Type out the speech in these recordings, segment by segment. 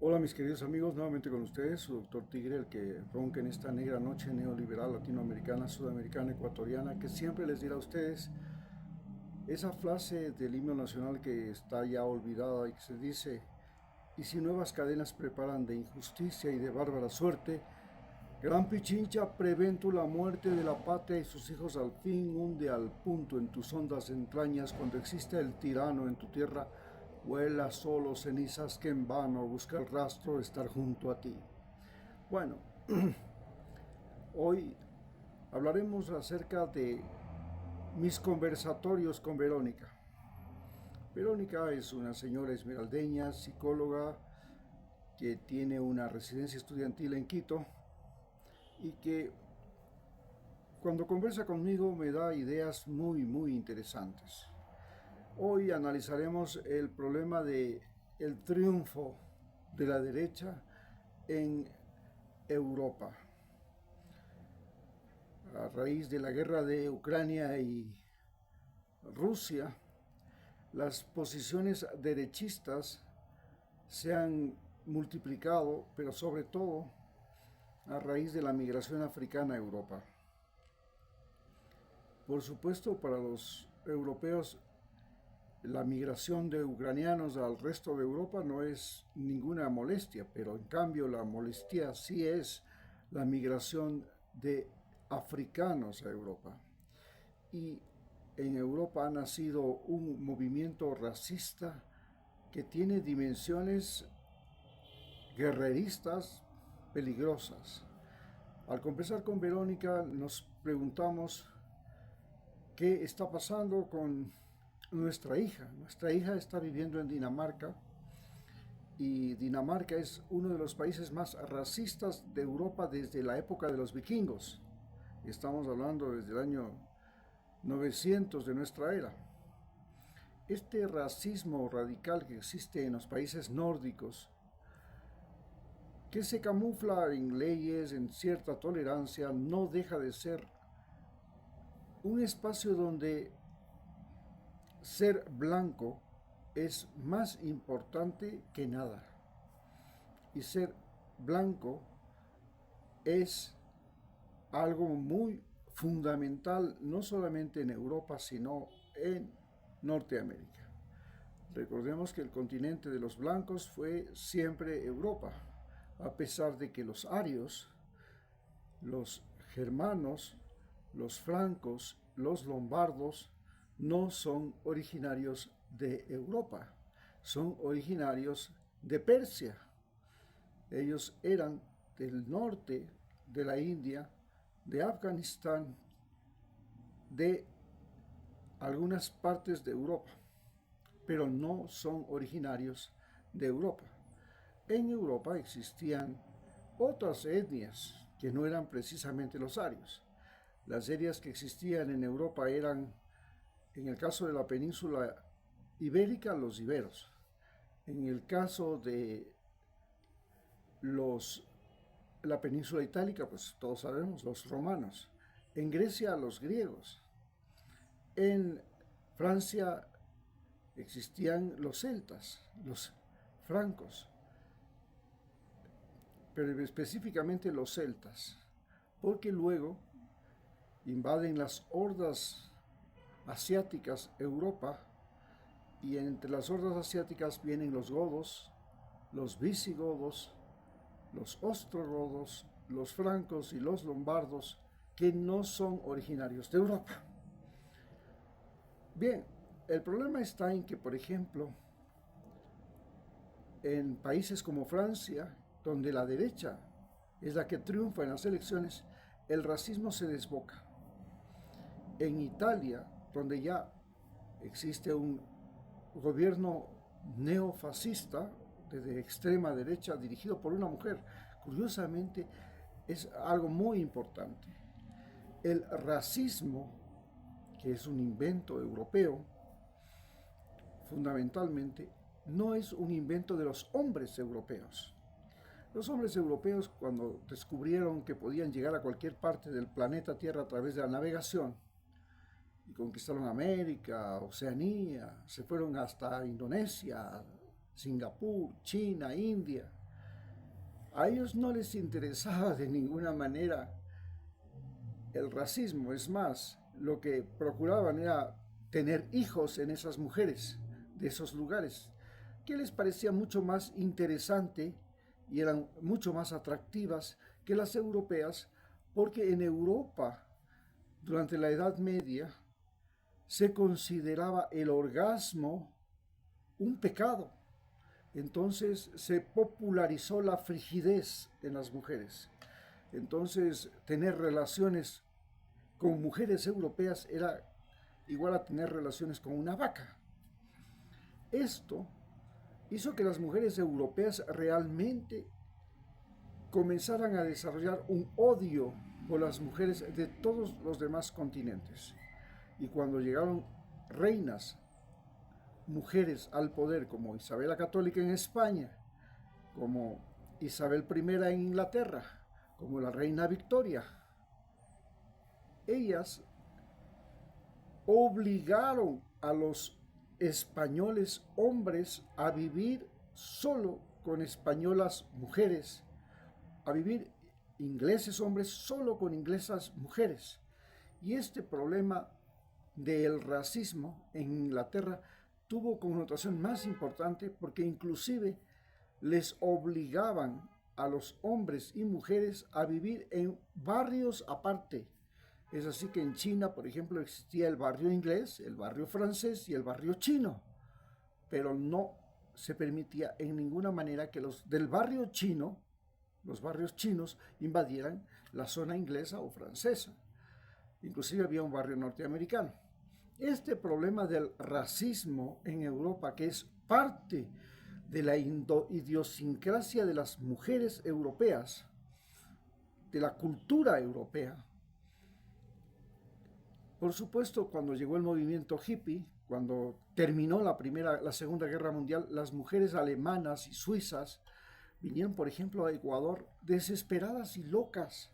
Hola mis queridos amigos, nuevamente con ustedes, su doctor Tigre, el que ronca en esta negra noche neoliberal latinoamericana, sudamericana, ecuatoriana, que siempre les dirá a ustedes esa frase del himno nacional que está ya olvidada y que se dice: y si nuevas cadenas preparan de injusticia y de bárbara suerte, gran Pichincha, prevén tú la muerte de la patria y sus hijos al fin hunde al punto en tus hondas entrañas cuando existe el tirano en tu tierra, vuela solo cenizas que en vano busca el rastro de estar junto a ti. Bueno, hoy hablaremos acerca de mis conversatorios con Verónica. Verónica es una señora esmeraldeña, psicóloga, que tiene una residencia estudiantil en Quito y que cuando conversa conmigo me da ideas muy interesantes. Hoy analizaremos el problema de el triunfo de la derecha en Europa a raíz de la guerra de Ucrania y Rusia. Las posiciones derechistas se han multiplicado, pero sobre todo a raíz de la migración africana a Europa. Por supuesto, para los europeos la migración de ucranianos al resto de Europa no es ninguna molestia, pero en cambio la molestia sí es la migración de africanos a Europa. Y en Europa ha nacido un movimiento racista que tiene dimensiones guerreristas peligrosas. Al conversar con Verónica nos preguntamos qué está pasando con nuestra hija. Nuestra hija está viviendo en Dinamarca y Dinamarca es uno de los países más racistas de Europa desde la época de los vikingos. Estamos hablando desde el año 900 de nuestra era. Este racismo radical que existe en los países nórdicos, que se camufla en leyes, en cierta tolerancia, no deja de ser un espacio donde ser blanco es más importante que nada. Y ser blanco es algo muy fundamental, no solamente en Europa, sino en Norteamérica. Recordemos que el continente de los blancos fue siempre Europa, a pesar de que los arios, los germanos, los francos, los lombardos no son originarios de Europa, son originarios de Persia. Ellos eran del norte de la India, de Afganistán, de algunas partes de Europa, pero no son originarios de Europa. En Europa existían otras etnias que no eran precisamente los arios. Las etnias que existían en Europa eran, en el caso de la península ibérica, los iberos. En el caso de los, la península itálica, pues todos sabemos, los romanos. En Grecia, los griegos. En Francia existían los celtas, los francos, pero específicamente los celtas, porque luego invaden las hordas asiáticas Europa, y entre las hordas asiáticas vienen los godos, los visigodos, los ostrogodos, los francos y los lombardos, que no son originarios de Europa. Bien, el problema está en que, por ejemplo, en países como Francia, donde la derecha es la que triunfa en las elecciones, el racismo se desboca. En Italia, donde ya existe un gobierno neofascista de extrema derecha dirigido por una mujer, curiosamente es algo muy importante. El racismo, que es un invento europeo, fundamentalmente, no es un invento de los hombres europeos. Los hombres europeos, cuando descubrieron que podían llegar a cualquier parte del planeta Tierra a través de la navegación, y conquistaron América, Oceanía, se fueron hasta Indonesia, Singapur, China, India. A ellos no les interesaba de ninguna manera el racismo. Es más, lo que procuraban era tener hijos en esas mujeres de esos lugares, que les parecía mucho más interesante y eran mucho más atractivas que las europeas, porque en Europa, durante la Edad Media, se consideraba el orgasmo un pecado. Entonces se popularizó la frigidez en las mujeres. Entonces tener relaciones con mujeres europeas era igual a tener relaciones con una vaca. Esto hizo que las mujeres europeas realmente comenzaran a desarrollar un odio por las mujeres de todos los demás continentes. Y cuando llegaron reinas, mujeres al poder, como Isabel la Católica en España, como Isabel I en Inglaterra, como la reina Victoria, ellas obligaron a los españoles hombres a vivir solo con españolas mujeres, a vivir ingleses hombres solo con inglesas mujeres. Y este problema del racismo en Inglaterra tuvo connotación más importante porque inclusive les obligaban a los hombres y mujeres a vivir en barrios aparte. Es así que en China, por ejemplo, existía el barrio inglés, el barrio francés y el barrio chino, pero no se permitía en ninguna manera que los del barrio chino, los barrios chinos, invadieran la zona inglesa o francesa. Inclusive había un barrio norteamericano. Este problema del racismo en Europa, que es parte de la idiosincrasia de las mujeres europeas, de la cultura europea. Por supuesto, cuando llegó el movimiento hippie, cuando terminó la Segunda Guerra Mundial, las mujeres alemanas y suizas vinieron, por ejemplo, a Ecuador desesperadas y locas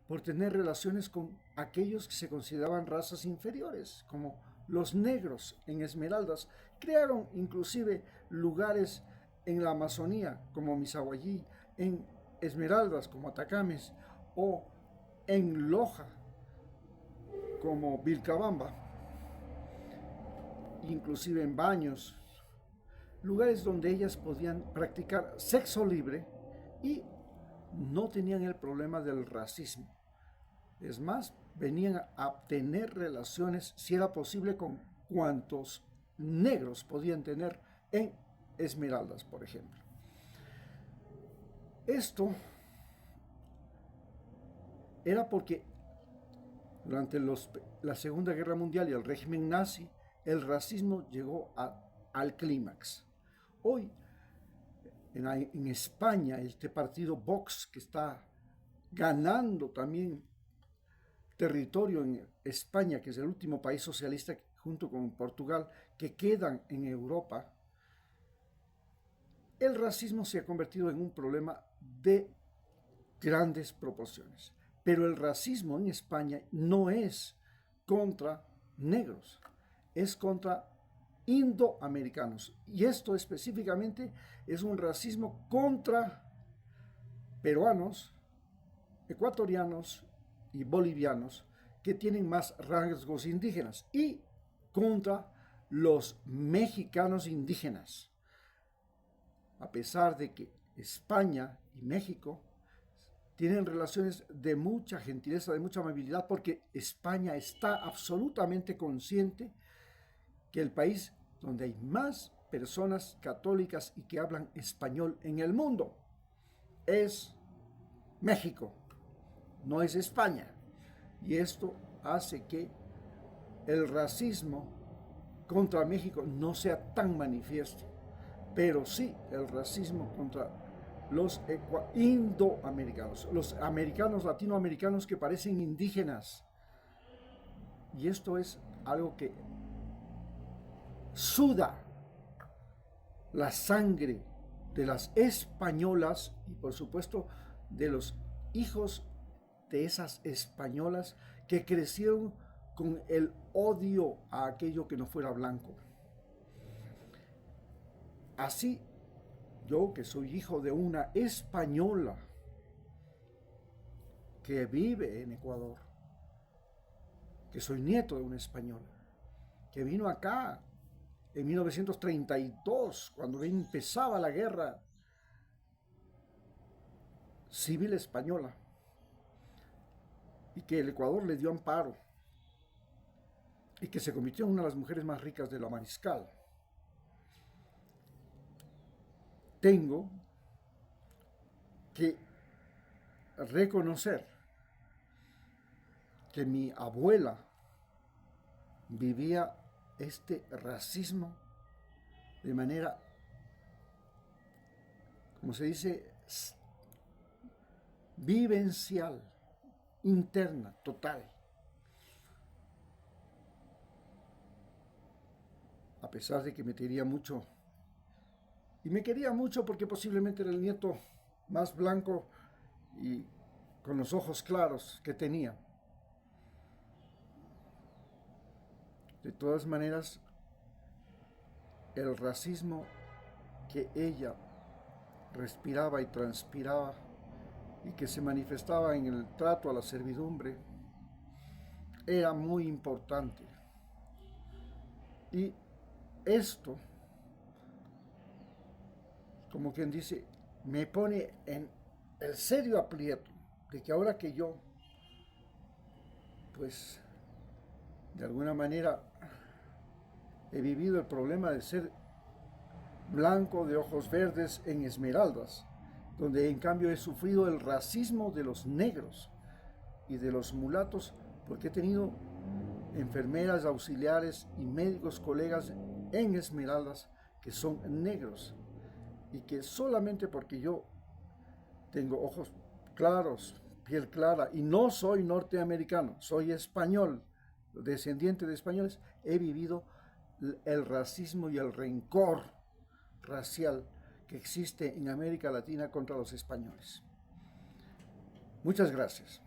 por tener relaciones con aquellos que se consideraban razas inferiores, como los negros en Esmeraldas. Crearon inclusive lugares en la Amazonía, como Misahuallí, en Esmeraldas, como Atacames, o en Loja, como Vilcabamba, inclusive en Baños, lugares donde ellas podían practicar sexo libre y no tenían el problema del racismo. Es más, venían a tener relaciones, si era posible, con cuantos negros podían tener en Esmeraldas, por ejemplo. Esto era porque durante la Segunda Guerra Mundial y el régimen nazi, el racismo llegó al clímax. Hoy, en España, este partido Vox, que está ganando también territorio en España, que es el último país socialista junto con Portugal, que quedan en Europa, el racismo se ha convertido en un problema de grandes proporciones. Pero el racismo en España no es contra negros, es contra indoamericanos. Y esto específicamente es un racismo contra peruanos, ecuatorianos y bolivianos que tienen más rasgos indígenas y contra los mexicanos indígenas. A pesar de que España y México tienen relaciones de mucha gentileza, de mucha amabilidad, porque España está absolutamente consciente que el país donde hay más personas católicas y que hablan español en el mundo es México, no es España. Y esto hace que el racismo contra México no sea tan manifiesto, pero sí el racismo contra los indoamericanos, los americanos, latinoamericanos que parecen indígenas. Y esto es algo que suda la sangre de las españolas y por supuesto de los hijos de esas españolas que crecieron con el odio a aquello que no fuera blanco. Así yo que soy hijo de una española que vive en Ecuador, que soy nieto de una española, que vino acá en 1932, cuando empezaba la guerra civil española, y que el Ecuador le dio amparo, y que se convirtió en una de las mujeres más ricas de la Mariscal. Tengo que reconocer que mi abuela vivía este racismo de manera, como se dice, vivencial, interna, total. A pesar de que me quería mucho, y me quería mucho porque posiblemente era el nieto más blanco y con los ojos claros que tenía. De todas maneras, el racismo que ella respiraba y transpiraba y que se manifestaba en el trato a la servidumbre era muy importante. Y esto, como quien dice, me pone en el serio aprieto de que ahora que yo, pues, de alguna manera he vivido el problema de ser blanco de ojos verdes en Esmeraldas, donde en cambio he sufrido el racismo de los negros y de los mulatos, porque he tenido enfermeras, auxiliares y médicos colegas en Esmeraldas que son negros y que solamente porque yo tengo ojos claros, piel clara y no soy norteamericano, soy español, descendiente de españoles, he vivido el racismo y el rencor racial que existe en América Latina contra los españoles. Muchas gracias.